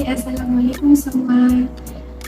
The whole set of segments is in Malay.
Assalamualaikum semua.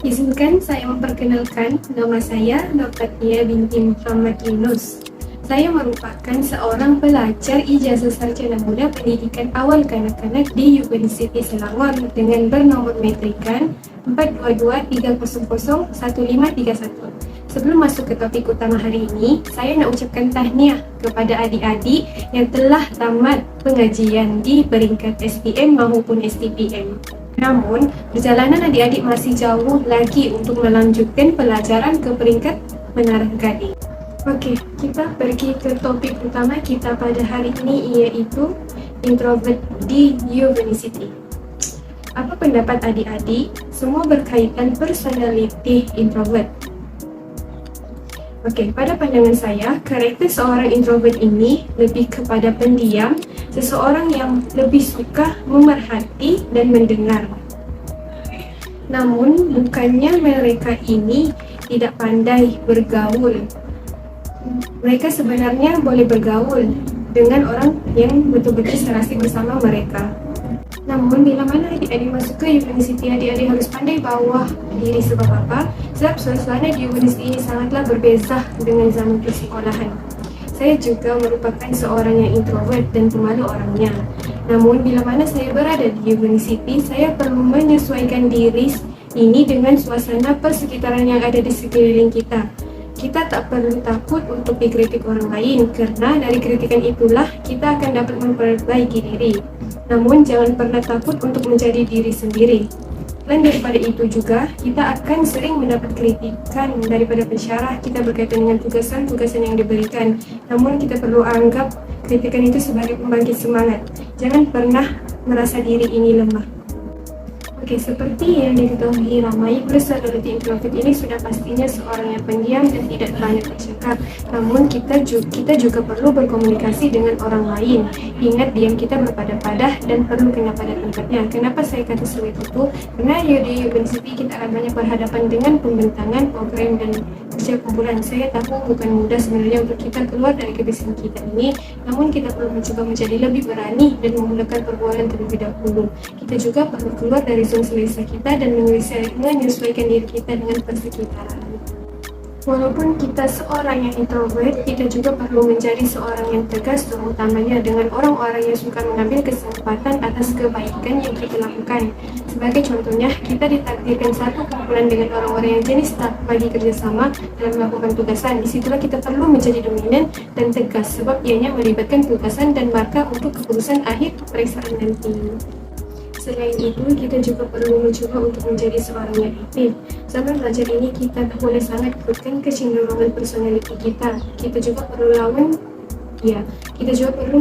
Izinkan saya memperkenalkan nama saya Nur Fathia binti Muhammad Yunus. Saya merupakan seorang pelajar ijazah sarjana muda pendidikan awal kanak-kanak di Universiti Selangor dengan bernomor metrikan 42230011531. Sebelum masuk ke topik utama hari ini, saya nak ucapkan tahniah kepada adik-adik yang telah tamat pengajian di peringkat SPM maupun STPM. Namun, perjalanan adik-adik masih jauh lagi untuk melanjutkan pelajaran ke peringkat menara gading. Okey, kita pergi ke topik utama kita pada hari ini, iaitu introvert di university. Apa pendapat adik-adik? Semua berkaitan personality introvert. Okey, pada pandangan saya, karakter seorang introvert ini lebih kepada pendiam, seseorang yang lebih suka memerhati dan mendengar. Namun, bukannya mereka ini tidak pandai bergaul. Mereka sebenarnya boleh bergaul dengan orang yang betul-betul serasi bersama mereka. Namun, bila mana adik-adik masuk ke universiti, adik-adik harus pandai bawa diri sebab apa? Sebab suasana di universiti ini sangatlah berbeza dengan zaman persekolahan. Saya juga merupakan seorang yang introvert dan pemalu orangnya. Namun, bila mana saya berada di universiti, saya perlu menyesuaikan diri ini dengan suasana persekitaran yang ada di sekeliling kita. Kita tak perlu takut untuk dikritik orang lain, kerana dari kritikan itulah kita akan dapat memperbaiki diri. Namun, jangan pernah takut untuk menjadi diri sendiri. Dan daripada itu juga, kita akan sering mendapat kritikan daripada pensyarah kita berkaitan dengan tugasan-tugasan yang diberikan. Namun, kita perlu anggap kritikan itu sebagai pembangkit semangat. Jangan pernah merasa diri ini lemah. Okey, seperti yang diketahui ramai, personality introvert ini sudah pastinya seorang yang pendiam dan tidak banyak bercakap. Namun kita juga perlu berkomunikasi dengan orang lain. Ingat, diam kita berpadah-padah dan perlu kena pada tempatnya. Kenapa saya kata seperti itu? Kerana di universiti kita akan banyak berhadapan dengan pembentangan program dan kerja kumpulan. Saya tahu bukan mudah sebenarnya untuk kita keluar dari kebiasaan kita ini. Namun kita perlu mencoba menjadi lebih berani dan memulakan perbualan terlebih dahulu. Kita juga perlu keluar dari zona selesa kita dan menyesuaikan diri kita dengan persekitaran. Walaupun kita seorang yang introvert, kita juga perlu menjadi seorang yang tegas, terutamanya dengan orang-orang yang suka mengambil kesempatan atas kebaikan yang kita lakukan. Sebagai contohnya, kita ditakdirkan satu kumpulan dengan orang-orang yang jenis tak bagi kerjasama dalam melakukan tugasan. Disitulah kita perlu menjadi dominan dan tegas, sebab ianya melibatkan tugasan dan markah untuk keputusan akhir peperiksaan nanti. Selain itu, kita juga perlu mencoba untuk menjadi seorang yang aktif. Zaman belajar ini, kita tak boleh sangat ikutkan kecenderungan personaliti kita. Kita juga perlu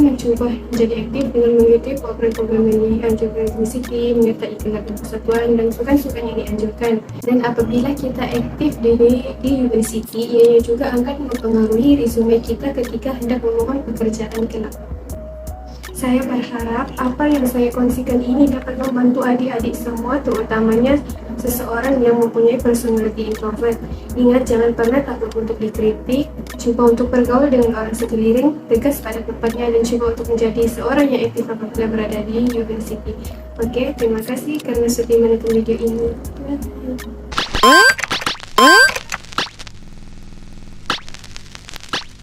mencoba menjadi aktif dengan mengikuti program-program yang dianjurkan di universiti, menyertai kegiatan persatuan dan sukan-sukan yang dianjurkan. Dan apabila kita aktif di universiti, ianya juga akan mempengaruhi resume kita ketika hendak memohon pekerjaan kelak. Saya berharap apa yang saya kongsikan ini dapat membantu adik-adik semua, terutamanya seseorang yang mempunyai personality introvert. Ingat, jangan pernah takut untuk dikritik, cuba untuk bergaul dengan orang sekeliling, tegas pada tempatnya dan cuba untuk menjadi seorang yang aktif apabila berada di universiti. Okey, terima kasih kerana sudah menonton video ini.